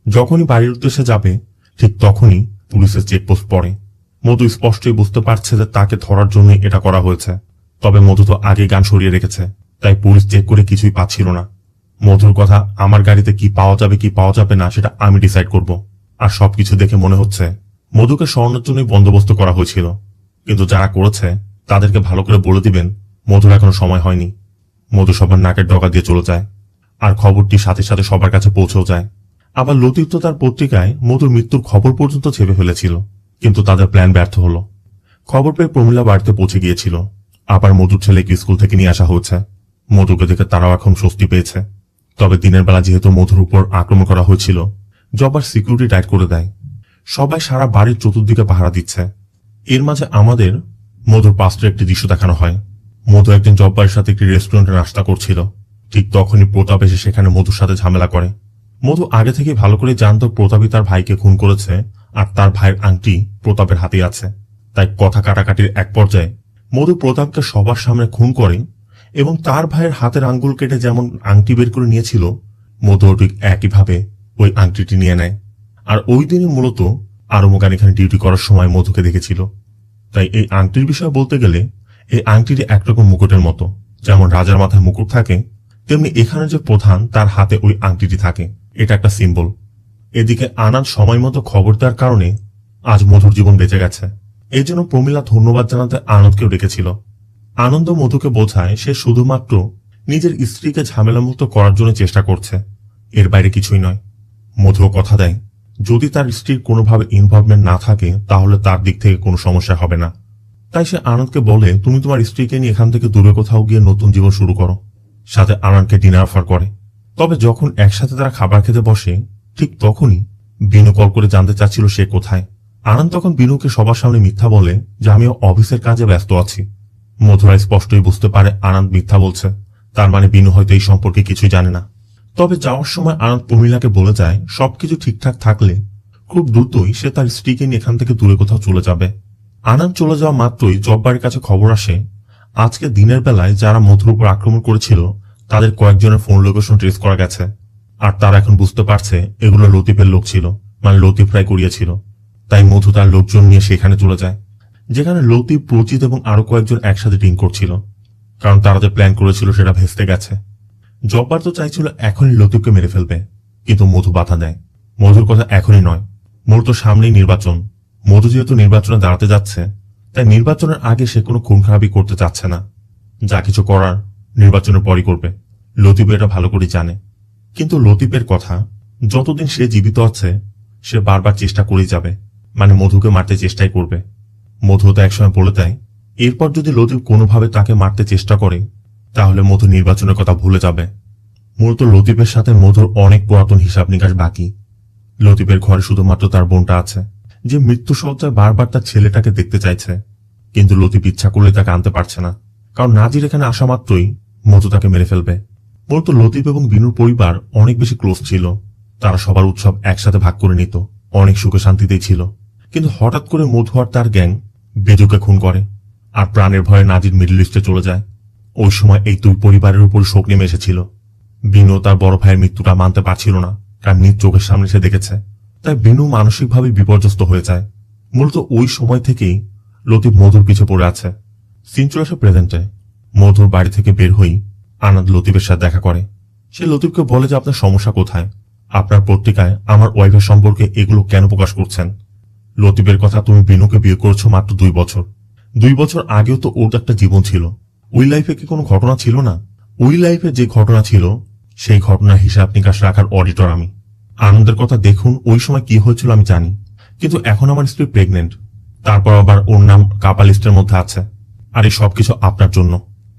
যখনই বাড়ির উদ্দেশ্যে যাবে ঠিক তখনই পুলিশের চেকপোস্ট পড়ে। মধু স্পষ্টই বুঝতে পারছে যে তাকে ধরার জন্য এটা করা হয়েছে, তবে মধু তো আগে গান সরিয়ে রেখেছে, তাই পুলিশ চেক করে কিছুই পাচ্ছিল না। মধুর কথা আমার গাড়িতে কি পাওয়া যাবে কি পাওয়া যাবে না সেটা আমি ডিসাইড করব। আর সবকিছু দেখে মনে হচ্ছে মধুকে সরানোর জন্যই বন্দোবস্ত করা হয়েছিল, কিন্তু যারা করেছে তাদেরকে ভালো করে বলে দিবেন মধুর এখনো সময় হয়নি। মধু সবার নাকের ডগা দিয়ে চলে যায়, আর খবরটি সাথে সাথে সবার কাছে পৌঁছেও যায়। আবার লতিফ তো তার পত্রিকায় মধুর মৃত্যুর খবর পর্যন্ত ছেপে ফেলেছিল, কিন্তু তাদের প্ল্যান ব্যর্থ হলো। খবর পেয়ে প্রমিলা বাড়িতে পৌঁছে গিয়েছিল। আবার মধুর ছেলেকে স্কুল থেকে নিয়ে আসা হয়েছে। মধুকে দেখে তারাও এখন স্বস্তি পেয়েছে। তবে দিনের বেলা যেহেতু মধুর উপর আক্রমণ করা হয়েছিল, জব্বার সিকিউরিটি টাইট করে দেয়। সবাই সারা বাড়ির চতুর্দিকে পাহারা দিচ্ছে। এর মাঝে আমাদের মধুর পাস্টের একটি দৃশ্য দেখানো হয়। মধু একদিন জব্বারের সাথে একটি রেস্টুরেন্টে নাস্তা করছিল। ঠিক তখনই প্রতাপ এসে সেখানে মধুর সাথে ঝামেলা করে। মধু আগে থেকে ভালো করে জানত প্রতাপই তার ভাইকে খুন করেছে, আর তার ভাইয়ের আংটি প্রতাপের হাতে আছে। তাই কথা কাটাকাটির এক পর্যায়ে মধু প্রতাপকে সবার সামনে খুন করে এবং তার ভাইয়ের হাতের আঙ্গুল কেটে যেমন আংটি বের করে নিয়েছিল, মধু ঠিক একইভাবে ওই আংটিটি নিয়ে নেয়। আর ওই দিনই মূলত আরমগান এখানে ডিউটি করার সময় মধুকে দেখেছিল। তাই এই আংটির বিষয়ে বলতে গেলে এই আংটিটি একরকম মুকুটের মতো। যেমন রাজার মাথায় মুকুট থাকে, তেমনি এখানে যে প্রধান তার হাতে ওই আংটিটি থাকে। এটা একটা সিম্বল। এদিকে আনন্দ সময় মতো খবর দেওয়ার কারণে আজ মধুর জীবন বেঁচে গেছে। এই জন্য প্রমীলা ধন্যবাদ জানাতে আনন্দকেও ডেকেছিল। আনন্দ মধুকে বোঝায় সে শুধুমাত্র নিজের স্ত্রীকে ঝামেলামুক্ত করার জন্য চেষ্টা করছে, এর বাইরে কিছুই নয়। মধুও কথা দেয় যদি তার স্ত্রীর কোনোভাবে ইনভলভমেন্ট না থাকে তাহলে তার দিক থেকে কোনো সমস্যা হবে না। তাই সে আনন্দকে বলে তুমি তোমার স্ত্রীকে নিয়ে এখান থেকে দূরে কোথাও গিয়ে নতুন জীবন শুরু করো। সাথে আনন্দকে ডিনার অফার করে। তবে যখন একসাথে তারা খাবার খেতে বসে ঠিক তখনই বিনু কল করে জানতে চাচ্ছিল সে কোথায়। আনন্দ তখন বিনুকে সবার সামনে মিথ্যা বলে যে আমি অফিসের কাজে ব্যস্ত আছি। মধুরা স্পষ্টই বুঝতে পারে আনন্দ মিথ্যা বলছে, তার মানে বিনু হয়তো এই সম্পর্কে কিছুই জানে না। তবে যাওয়ার সময় আনন্দ প্রমীলাকে বলে যায় সবকিছু ঠিকঠাক থাকলে খুব দ্রুতই সে তার স্ত্রীকে নিয়ে এখান থেকে দূরে কোথাও চলে যাবে। আনন্দ চলে যাওয়া মাত্রই জব্বারের কাছে খবর আসে আজকে দিনের বেলায় যারা মধুর উপর আক্রমণ করেছিল তাদের কয়েকজনের ফোন লোকেশন ট্রেস করা গেছে। আর তারা এখন বুঝতে পারছে এগুলো লতিফের লোক ছিল, মানে লতিফ রায় করিয়েছিল। তাই মধু তার লোকজন নিয়ে সেখানে চলে যায়, যেখানে লতিফ, প্রচিত এবং আরো কয়েকজন একসাথে ড্রিঙ্ক করছিল। কারণ তারা যে প্ল্যান করেছিল সেটা ভেস্তে গেছে। জব্বার তো চাইছিল এখনই লতিফকে মেরে ফেলবে, কিন্তু মধু বাধা দেয়। মধুর কথা এখনই নয়, মূলত সামনেই নির্বাচন। মধু যেহেতু নির্বাচনে দাঁড়াতে যাচ্ছে তাই নির্বাচনের আগে সে কোনো খুন খারাপি করতে চাচ্ছে না। যা কিছু করার নির্বাচনের পরই করবে। লতিফ এটা ভালো করে জানে। কিন্তু লতিফের কথা যতদিন সে জীবিত আছে সে বারবার চেষ্টা করেই যাবে, মানে মধুকে মারতে চেষ্টাই করবে। মধু তো একসময় বলে দেয় এরপর যদি লতিফ কোনোভাবে তাকে মারতে চেষ্টা করে তাহলে মধু নির্বাচনের কথা ভুলে যাবে। মূলত লতিফের সাথে মধুর অনেক পুরাতন হিসাব নিকাশ বাকি। লতিফের ঘরে শুধুমাত্র তার বোনটা আছে, যে মৃত্যুসজ্জায় বারবার তার ছেলেটাকে দেখতে চাইছে। কিন্তু লতিফ ইচ্ছা করলে তাকে আনতে পারছে না, কারণ নাজির এখানে আসা মাত্রই মধু তাকে মেরে ফেলবে। মূলত লতিফ এবং বিনুর পরিবার অনেক বেশি ক্লোজ ছিল। তারা সবার উৎসব একসাথে ভাগ করে নিত, অনেক সুখে শান্তিতেই ছিল। কিন্তু হঠাৎ করে মধু আর তার গ্যাং বেজুকে খুন করে, আর প্রাণের ভয়ে নাজির মিডল ইস্টে চলে যায়। ওই সময় এই দুই পরিবারের উপর শোক নেমে এসেছিল। বিনু তার বড় ভাইয়ের মৃত্যুটা মানতে পারছিল না, কারণ নিজ চোখের সামনে সে দেখেছে। তাই বিনু মানসিকভাবে বিপর্যস্ত হয়ে যায়। মূলত ওই সময় থেকেই লতিফ মধুর পিছে পড়ে আছে। সিন চলে আসে প্রেজেন্টে। মধুর বাড়ি থেকে বের হই আনন্দ লতিফের সাথে দেখা করে। সে লতিফকে বলে যে আপনার সমস্যা কোথায়, আপনার পত্রিকায় আমার ওয়াইফের সম্পর্কে এগুলো কেন প্রকাশ করছেন। লতিফের কথা তুমি বিনুকে বিয়ে করেছো মাত্র 2 বছর। 2 বছর আগেও তো ওর একটা জীবন ছিল। ওই লাইফে কি কোনো ঘটনা ছিল না? ওই লাইফে যে ঘটনা ছিল সেই ঘটনার হিসাব নিকাশ রাখার অডিটর আমি। আনন্দের কথা দেখুন, ওই সময় কি হয়েছিল আমি জানি, কিন্তু এখন আমার স্ত্রী প্রেগনেন্ট, তারপর আবার ওর নাম কাপা লিস্টের মধ্যে আছে। আর এই সবকিছু আপনার জন্য।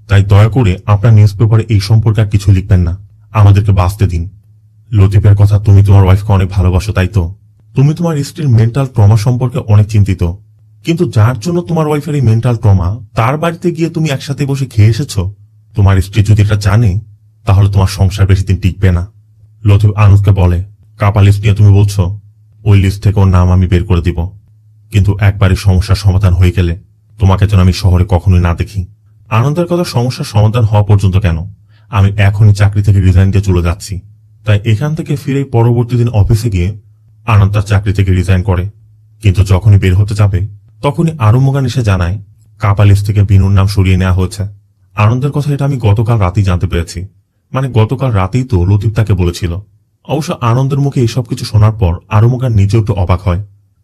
তাই দয়া করে আপনার নিউজ পেপারে এই সম্পর্কে আর কিছু লিখবেন না, আমাদেরকে বাঁচতে দিন। লতিফের কথা তুমি তোমার ওয়াইফকে অনেক ভালোবাসো, তাই তো? তুমি তোমার স্ত্রীর মেন্টাল ট্রমা সম্পর্কে অনেক চিন্তিত, কিন্তু যার জন্য তোমার ওয়াইফের এই মেন্টাল ট্রমা তার বাড়িতে গিয়ে তুমি একসাথে বসে খেয়ে এসেছো। তোমার স্ত্রী যদি এটা জানে তাহলে তোমার সংসার বেশি দিন টিকবে না। লতিফ আনন্দকে বলে কাপা লিস্ট নিয়ে তুমি বলছো, ওই লিস্ট থেকে ওর নাম আমি বের করে দিব, কিন্তু একবারই সমস্যার সমাধান হয়ে গেলে তোমাকে যেন আমি শহরে কখনোই না দেখি। আনন্দের কথা সমস্যার সমাধান হওয়া পর্যন্ত কেন, আমি এখনই চাকরি থেকে রিজাইন দিয়ে চলে যাচ্ছি। তাই এখান থেকে ফিরে পরবর্তী দিন অফিসে গিয়ে আনন্দ তার চাকরি থেকে রিজাইন করে। কিন্তু যখনই বের হতে যাবে তখনই আরুমুগান এসে জানায় কাপা লিস্ট থেকে বিনুর নাম সরিয়ে নেওয়া হয়েছে। আনন্দের কথা এটা আমি গতকাল রাতেই জানতে পেরেছি, মানে গতকাল রাতেই তো লতিফ তাকে বলেছিল। অবশ্য আনন্দের মুখে এইসব কিছু শোনার পর আরুমুগান নিজেও একটু অবাক হয়।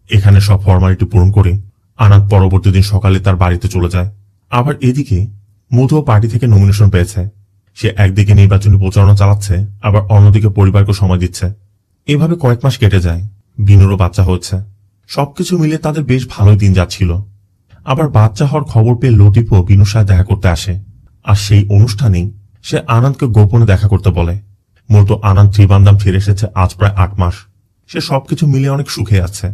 এখানে সব ফর্মালিটি পূরণ করে আনন্দ পরবর্তী দিন সকালে তার বাড়িতে চলে যায়। আবার এদিকে মধুও পার্টি থেকে নমিনেশন পেয়েছে। সে একদিকে নির্বাচনী প্রচারণা চালাচ্ছে, আবার অন্যদিকে পরিবারকে সময় দিচ্ছে। এভাবে কয়েক মাস কেটে যায়। বিনুরও বাচ্চা হচ্ছে। সবকিছু মিলে তাদের বেশ ভালোই দিন যাচ্ছিল। আবার বাচ্চা হওয়ার খবর পেয়ে লতিফও বিনুর সাথে দেখা করতে আসে, আর সেই অনুষ্ঠানেই সে আনন্দকে গোপনে দেখা করতে বলে। মূলত আনন্দ ত্রিবান্দাম ফিরে এসেছে আজ প্রায় 8 মাস। সে সবকিছু মিলে অনেক সুখে আছে।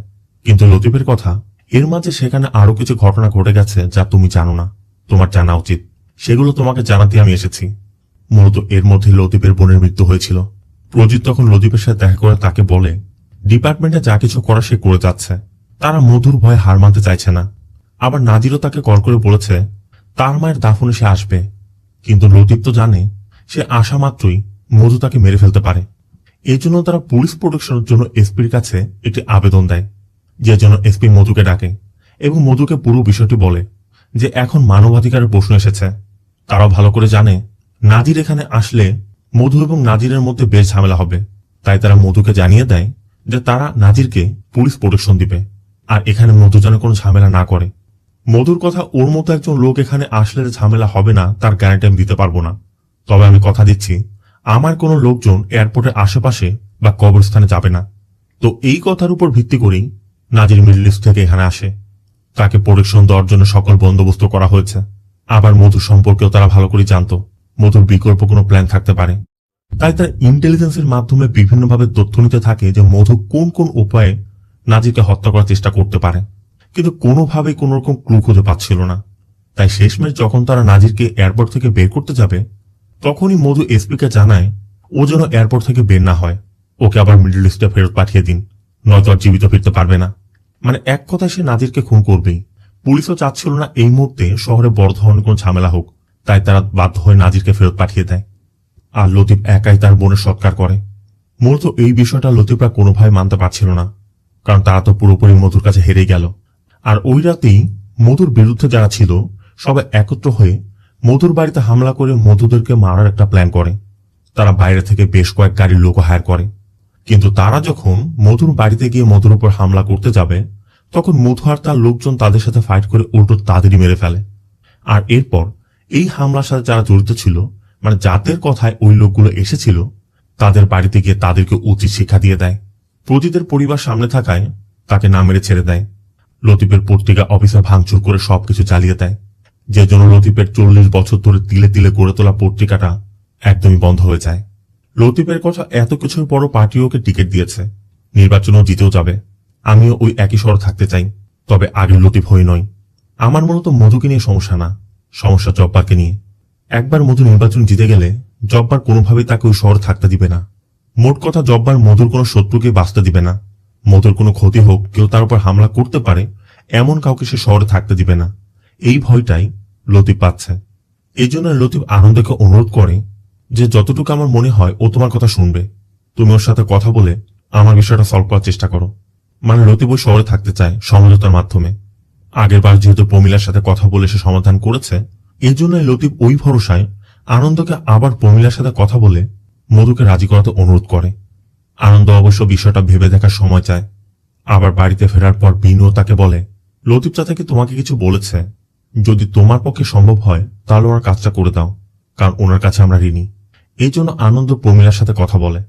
কিন্তু লতিফের কথা, এর মাঝে সেখানে আরো কিছু ঘটনা ঘটে গেছে যা তুমি জানো না, তোমার জানা উচিত। সেগুলো তোমাকে জানাতে আমি এসেছি। মূলত এর মধ্যে লতিফের বোনের মৃত্যু হয়েছিল। প্রজিত তখন লতিফের সাথে দেখা করে তাকে বলে ডিপার্টমেন্টে যা কিছু করা সে করে যাচ্ছে, তারা মধুর ভয়ে হার মানতে চাইছে না। আবার নাজিরও তাকে কল করে বলেছে তার মায়ের দাফনে সে আসবে, কিন্তু লতিফ তো জানে সে আসা মাত্রই মধু তাকে মেরে ফেলতে পারে। এই জন্য তারা পুলিশ প্রোটেকশনের জন্য এসপির কাছে একটি আবেদন দেয়, যে জন্য এসপি মধুকে ডাকে এবং মধুকে পুরো বিষয়টি বলে যে এখন মানবাধিকারের প্রশ্ন এসেছে। তারাও ভালো করে জানে নাজির এখানে আসলে মধু এবং নাজিরের মধ্যে বেশ ঝামেলা হবে, তাই তারা মধুকে জানিয়ে দেয় যে তারা নাজিরকে পুলিশ প্রোটেকশন দিবে আর এখানে মধু যেন কোনো ঝামেলা না করে। মধুর কথা, ওর মতো একজন লোক এখানে আসলে ঝামেলা হবে না তার গ্যারান্টি আমি দিতে পারবো না, তবে আমি কথা দিচ্ছি আমার কোনো লোকজন এয়ারপোর্টের আশেপাশে বা কবরস্থানে যাবে না। তো এই কথার উপর ভিত্তি করেই নাজির মিডল ইস্ট থেকে এখানে আসে। তাকে প্রোটেকশন দেওয়ার জন্য সকল বন্দোবস্ত করা হয়েছে। আবার মধু সম্পর্কেও তারা ভালো করে জানত মধুর বিকল্প কোনো প্ল্যান থাকতে পারে, তাই তারা ইন্টেলিজেন্সের মাধ্যমে বিভিন্নভাবে তথ্য নিতে থাকে যে মধু কোন কোন উপায়ে নাজিরকে হত্যা করার চেষ্টা করতে পারে, কিন্তু কোনোভাবেই কোন রকম ক্লু খুঁজে পাচ্ছিল না। তাই শেষমেশ যখন তারা নাজিরকে এয়ারপোর্ট থেকে বের করতে যাবে তখনই মধু এসপিকে জানায় ও যেন এয়ারপোর্ট থেকে বের না হয়, ওকে আবার মিডল ইস্টে ফেরত পাঠিয়ে দিন, নয়তো আর জীবিত ফিরতে পারবে না। মানে এক কথায় সে নাজিরকে খুন করবেই। পুলিশও চাচ্ছিল না এই মুহূর্তে শহরে বড় ধরনের কোন ঝামেলা হোক, তাই তারা বাধ্য হয়ে নাজিরকে ফেরত পাঠিয়ে দেয়। আর লতিফ একাই তার বোনের সৎকার করে। মূলত এই বিষয়টা লতিফরা কোনোভাবে মানতে পারছিল না, কারণ তারা তো পুরোপুরি মধুর কাছে হেরে গেল। আর ওই রাতেই মধুর বিরুদ্ধে যারা ছিল সবাই একত্র হয়ে মধুর বাড়িতে হামলা করে মধুদেরকে মারার একটা প্ল্যান করে। তারা বাইরে থেকে বেশ কয়েক গাড়ির লোক হায়ার করে, কিন্তু তারা যখন মধুর বাড়িতে গিয়ে মধুর উপর হামলা করতে যাবে তখন মধু আর তার লোকজন তাদের সাথে ফাইট করে উল্টো তাদেরই মেরে ফেলে। আর এরপর এই হামলার সাথে যারা জড়িত ছিল, মানে যাদের কথায় ওই লোকগুলো এসেছিল, তাদের বাড়িতে গিয়ে তাদেরকে উচিত শিক্ষা দিয়ে দেয়। প্রতিদের পরিবার সামনে থাকায় তাকে না মেরে ছেড়ে দেয়। লতিফের পত্রিকা অফিসে ভাঙচুর করে সবকিছু চালিয়ে দেয়, যে জন্য লতিফের 40 বছর ধরে তিলে তিলে গড়ে তোলা পত্রিকাটা একদমই বন্ধ হয়ে যায়। লতিফের কথা এত কিছুর পরও পার্টি ওকে টিকিট দিয়েছে, নির্বাচনও জিতেও যাবে। আমিও ওই একই শহরে থাকতে চাই, তবে আগের লতিফ হয়ে নয়। আমার মূলত মধুকে নিয়ে সমস্যা না, সমস্যা জব্বারকে নিয়ে। একবার মধু নির্বাচন জিতে গেলে জব্বার কোনোভাবেই তাকে ওই শহরে থাকতে দিবে না। মোট কথা, জব্বার মধুর কোনো শত্রুকে বাঁচতে দিবে না। মধুর কোনো ক্ষতি হোক, কেউ তার উপর হামলা করতে পারে এমন কাউকে সে শহরে থাকতে দিবে না, এই ভয়টাই লতিফ পাচ্ছে। এই জন্য লতিফ আনন্দকে অনুরোধ করে যে যতটুকু আমার মনে হয় ও তোমার কথা শুনবে, তুমি ওর সাথে কথা বলে আমার বিষয়টা সলভ করার চেষ্টা করো। মানে লতিফ ওই শহরে থাকতে চায় সমঝোতার মাধ্যমে। আগের বার যেহেতু প্রমিলার সাথে কথা বলে সে সমাধান করেছে, এই জন্য লতিফ ওই ভরসায় আনন্দকে আবার প্রমিলার সাথে কথা বলে মধুকে রাজি করাতে অনুরোধ করে। আনন্দ অবশ্য বিষয়টা ভেবে দেখার সময় চায়। আবার বাড়িতে ফেরার পর বিনু তাকে বলে, লতিফ চাচা কি তোমাকে কিছু বলেছে? যদি তোমার পক্ষে সম্ভব হয় তাহলে ওনার কাজটা করে দাও, কারণ ওনার কাছে আমরা ঋণী। এই জন্য আনন্দ প্রমিলার সাথে কথা বলে।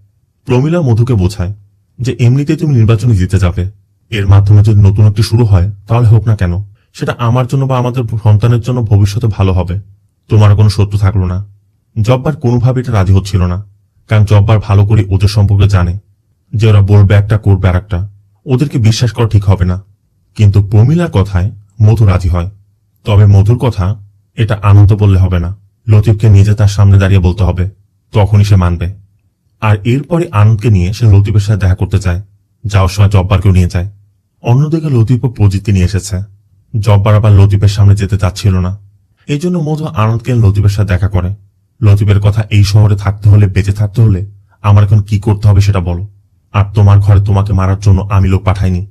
প্রমিলা মধুকে বোঝায় যে এমনিতেই তুমি নির্বাচনে জিতে যাবে, এর মাধ্যমে যদি নতুন একটি শুরু হয় তাহলে হোক না কেন, সেটা আমার জন্য বা আমাদের সন্তানের জন্য ভবিষ্যতে ভালো হবে, তোমার কোনো শত্রু থাকলো না। জব্বার কোনোভাবে এটা রাজি হচ্ছিল না, কারণ জব্বার ভালো করে ওদের সম্পর্কে জানে যে ওরা বলবে একটা করবে আর একটা, ওদেরকে বিশ্বাস করা ঠিক হবে না। কিন্তু প্রমিলার কথায় মধু রাজি হয়। তবে মধুর কথা এটা আনন্দ বললে হবে না, লতিফকে নিজে তার সামনে দাঁড়িয়ে বলতে হবে, তখনই সে মানবে। আর এরপরে আনন্দকে নিয়ে সে লতিফের সাথে দেখা করতে চায়, যাওয়ার সময় জব্বারকেও নিয়ে যায়। অন্যদিকে লতিফও প্রজিতকে নিয়ে এসেছে। জব্বার আবার লতিফের সামনে যেতে চাচ্ছিল না, এই জন্য মধু আনন্দকে লতিফের সাথে দেখা করে। লতিফের কথা, এই শহরে থাকতে হলে, বেঁচে থাকতে হলে আমার এখন কি করতে হবে সেটা বলো, আর তোমার ঘরে তোমাকে মারার জন্য আমি লোক পাঠাইনি।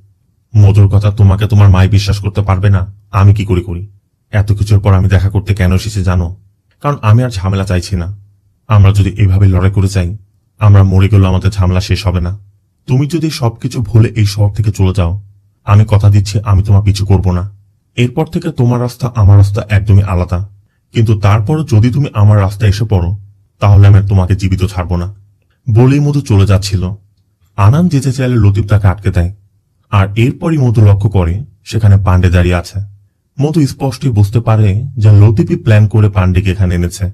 মধুর কথা, তোমাকে তোমার মাই বিশ্বাস করতে পারবে না, আমি কি করে করি? এত কিছুর পর আমি দেখা করতে কেন এসেছি জানো? কারণ আমি আর ঝামেলা চাইছি না। আমরা যদি এভাবে লড়াই করে যাই, আমরা মরে গেলেও আমাদের ঝামেলা শেষ হবে না। তুমি যদি সবকিছু ভুলে এই শহর থেকে চলে যাও, আমি কথা দিচ্ছি আমি তোমার পিছু করব না। এরপর থেকে তোমার রাস্তা আমার রাস্তা একদমই আলাদা, কিন্তু তারপরও যদি তুমি আমার রাস্তায় এসে পড়ো তাহলে আমি তোমাকে জীবিত ছাড়ব না। বলেই মধু চলে যাচ্ছিল। আনান যেতে চাইলে লতিফ তাকে আটকে দেয়। আর এরপরই মধু লক্ষ্য করে সেখানে পান্ডে দাঁড়িয়ে আছে। মধু স্পষ্টই বুঝতে পারে যে লতিফই প্ল্যান করে পান্ডেকে এখানে এনেছে।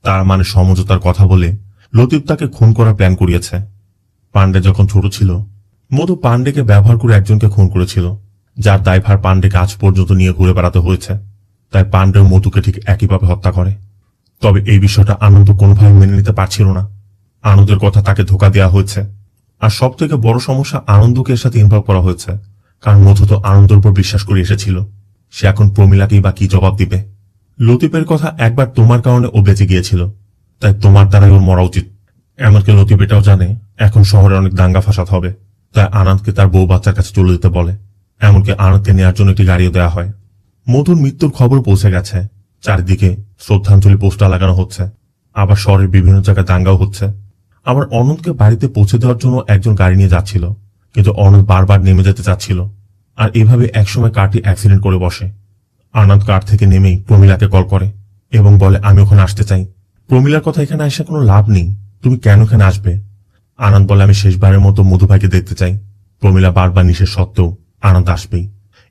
তার মানে সমঝোতার কথা বলে লতিফ তাকে খুন করার প্ল্যান করিয়েছে। পান্ডে যখন ছোট ছিল, মধু পান্ডেকে ব্যবহার করে একজনকে খুন করেছিল, যার দায়ভার পান্ডেকে আজ পর্যন্ত নিয়ে ঘুরে বেড়াতে হয়েছে। তাই পান্ডেও মধুকে ঠিক একইভাবে হত্যা করে। তবে এই বিষয়টা আনন্দ কোনোভাবে মেনে নিতে পারছিল না। আনন্দের কথা তাকে ধোঁকা দেওয়া হয়েছে। আর সব থেকে বড় সমস্যা, আনন্দকে এর সাথে ইনভলভ করা হয়েছে, কারণ মধু তো আনন্দের উপর বিশ্বাস করে এসেছিল। সে এখন প্রমিলাকেই বা কি জবাব দিবে? লতিফের কথা, একবার তোমার কারণে ও বেঁচে গিয়েছিল, তাই তোমার দ্বারাই ওর মরা উচিত। এমনকি লতিফ এটাও জানে এখন শহরে অনেক দাঙ্গা ফাসাদ হবে, তাই আনন্দকে তার বউ বাচ্চার কাছে চলে যেতে বলে। এমনকি আনন্দকে নেওয়ার জন্য একটি গাড়িও দেওয়া হয়। মধুর মৃত্যুর খবর পৌঁছে গেছে, চারিদিকে শ্রদ্ধাঞ্জলি পোস্টার লাগানো হচ্ছে, আবার শহরের বিভিন্ন জায়গায় দাঙ্গাও হচ্ছে। আবার অনন্তকে বাড়িতে পৌঁছে দেওয়ার জন্য একজন গাড়ি নিয়ে যাচ্ছিল, কিন্তু অনন্ত বারবার নেমে যেতে চাচ্ছিল। আর এভাবে একসময় কারটি অ্যাক্সিডেন্ট করে বসে। আনন্দ কার থেকে নেমেই প্রমিলাকে কল করে এবং বলে, আমি ওখানে আসতে চাই। প্রমিলার কথা, এখানে আসে কোনো লাভ নেই, তুমি কেন এখানে আসবে? আনন্দ বলে, আমি শেষবারের মতো মধু ভাইকে দেখতে চাই। প্রমিলা বারবার নিষেধ সত্ত্বেও আনন্দ আসবেই।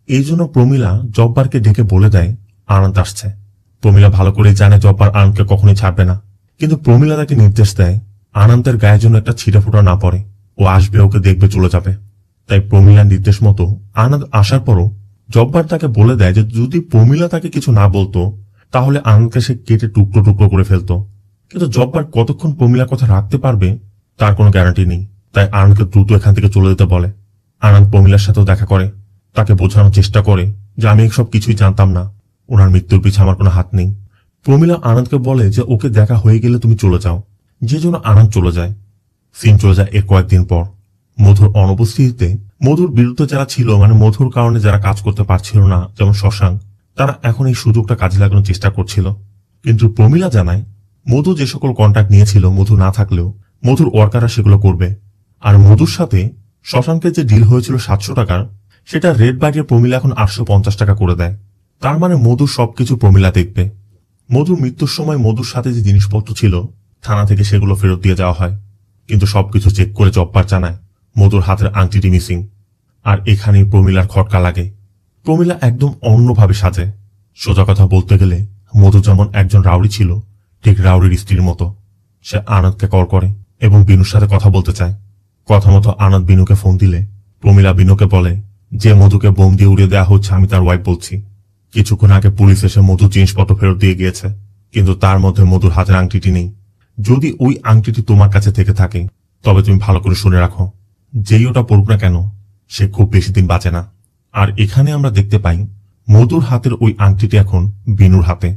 এই জন্য প্রমিলা জব্বারকে ডেকে বলে দেয় আনন্দ আসছে। প্রমিলা ভালো করেই জানে জব্বার আনন্দকে কখনোই ছাড়বে না, কিন্তু প্রমিলা তাকে নির্দেশ দেয় আনন্দের গায়ের জন্য একটা ছিটা ফোটা না পড়ে। ও আসবে, ওকে দেখবে, চলে যাবে। তাই প্রমিলার নির্দেশ মতো আনন্দ আসার পরও জব্বার তাকে বলে দেয় যে যদি প্রমিলা তাকে কিছু না বলতো তাহলে আনন্দকে সে কেটে টুকরো টুকরো করে ফেলতো। কিন্তু জব্বার কতক্ষণ প্রমিলার কথা রাখতে পারবে তার কোনো গ্যারান্টি নেই। তাই আনন্দকে দ্রুত এখান থেকে চলে যেতে বলে। আনন্দ প্রমিলার সাথেও দেখা করে, তাকে বোঝানোর চেষ্টা করে যে আমি সব কিছুই জানতাম না, ওনার মৃত্যুর পিছনে আমার কোনো হাত নেই। প্রমিলা আনন্দকে বলে যে ওকে দেখা হয়ে গেলে তুমি চলে যাও, যে জন্য আনন্দ চলে যায়। সিন চলে যায় এর কয়েকদিন পর। মধুর অনুপস্থিতিতে মধুর বিরুদ্ধে যারা ছিল, মানে মধুর কারণে যারা কাজ করতে পারছিল না, যেমন শশাঙ্ক, তারা এখন এই সুযোগটা কাজে লাগানোর চেষ্টা করছিল। কিন্তু প্রমিলা জানায় মধু যে সকল কন্ট্রাক্ট নিয়েছিল মধু না থাকলেও মধুর ওয়ার্কাররা সেগুলো করবে। আর মধুর সাথে শশাঙ্কের যে ডিল হয়েছিল 700 টাকার, সেটা রেড বাড়িয়ে প্রমিলা এখন 850 টাকা করে দেয়। তার মানে মধুর সবকিছু প্রমিলা দেখবে। মধুর মৃত্যুর সময় মধুর সাথে যে জিনিসপত্র ছিল থানা থেকে সেগুলো ফেরত দিয়ে যাওয়া হয়, কিন্তু সবকিছু চেক করে জব্বার জানায় মধুর হাতের আংটিটি মিসিং। আর এখানেই প্রমিলার খটকা লাগে। প্রমিলা একদম অন্যভাবে সাজে। সোজা কথা বলতে গেলে মধু যেমন একজন রাউডি ছিল, ঠিক রাউডির স্ত্রীর মতো। সে আনন্দকে কল করে এবং বিনুর সাথে কথা বলতে চায়। কথা মতো আনন্দ বিনুকে ফোন দিলে প্রমিলা বিনুকে বলে যে মধুকে বোম দিয়ে উড়িয়ে দেওয়া হচ্ছে আমি তার ওয়াইফ বলছি। কিছুক্ষণ আগে পুলিশ এসে মধুর জিনিসপত্র ফেরত দিয়ে গিয়েছে, কিন্তু তার মধ্যে মধুর হাতের আংটিটি নেই। যদি ওই আংটিটি তোমার কাছে থেকে থাকে তবে তুমি ভালো করে শুনে রাখো, যেই ওটা পড়ুক না কেন সে খুব বেশি দিন বাঁচে না। আর এখানে আমরা দেখতে পাই মধুর হাতের ওই আংটিটি এখন বিনুর হাতে।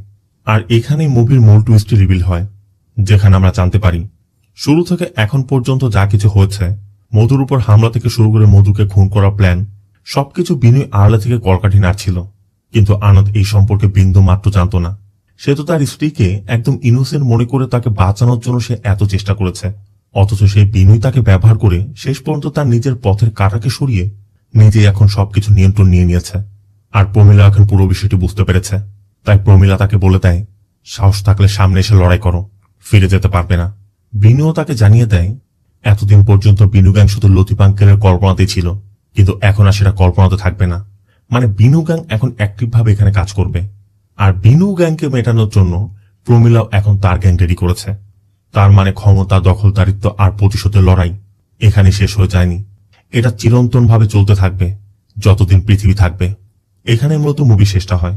আর এখানে মুভির মূল টুইস্টটি রিভিল হয়, যেখানে আমরা জানতে পারি শুরু থেকে এখন পর্যন্ত যা কিছু হয়েছে, মধুর উপর হামলা থেকে শুরু করে মধুকে খুন করার প্ল্যান, সবকিছু বিনয় আড়ালে থেকে কলকাঠি নাড়ছিল। কিন্তু আনন্দ এই সম্পর্কে বিন্দু মাত্র জানত না। সে তো তার স্ত্রীকে একদম ইনোসেন্ট মনে করে তাকে বাঁচানোর জন্য সে এত চেষ্টা করেছে, অথচ সেই বিনয় তাকে ব্যবহার করে শেষ পর্যন্ত তার নিজের পথের কাঁটাকে সরিয়ে নিজে এখন সবকিছু নিয়ন্ত্রণ নিয়ে নিয়েছে। আর প্রমিলা এখন পুরো বিষয়টি বুঝতে পেরেছে। তাই প্রমিলা তাকে বলে দেয় সাহস থাকলে সামনে এসে লড়াই করো, ফিরে যেতে পারবে না। বিনুও তাকে জানিয়ে দেয় এতদিন পর্যন্ত বিনু গ্যাং শুধু লতিফ আঙ্কেলের কল্পনাতেই ছিল, কিন্তু এখন আর সেটা কল্পনাতে থাকবে না। মানে বিনু গ্যাং এখন অ্যাক্টিভ ভাবে এখানে কাজ করবে। আর বিনু গ্যাংকে মেটানোর জন্য প্রমিলাও এখন তার গ্যাং রেডি করেছে। তার মানে ক্ষমতা, দখলদারিত্ব আর প্রতিশোধের লড়াই এখানে শেষ হয়ে যায়নি। এটা চিরন্তন ভাবে চলতে থাকবে যতদিন পৃথিবী থাকবে। এখানে মূলত মুভি শেষটা হয়।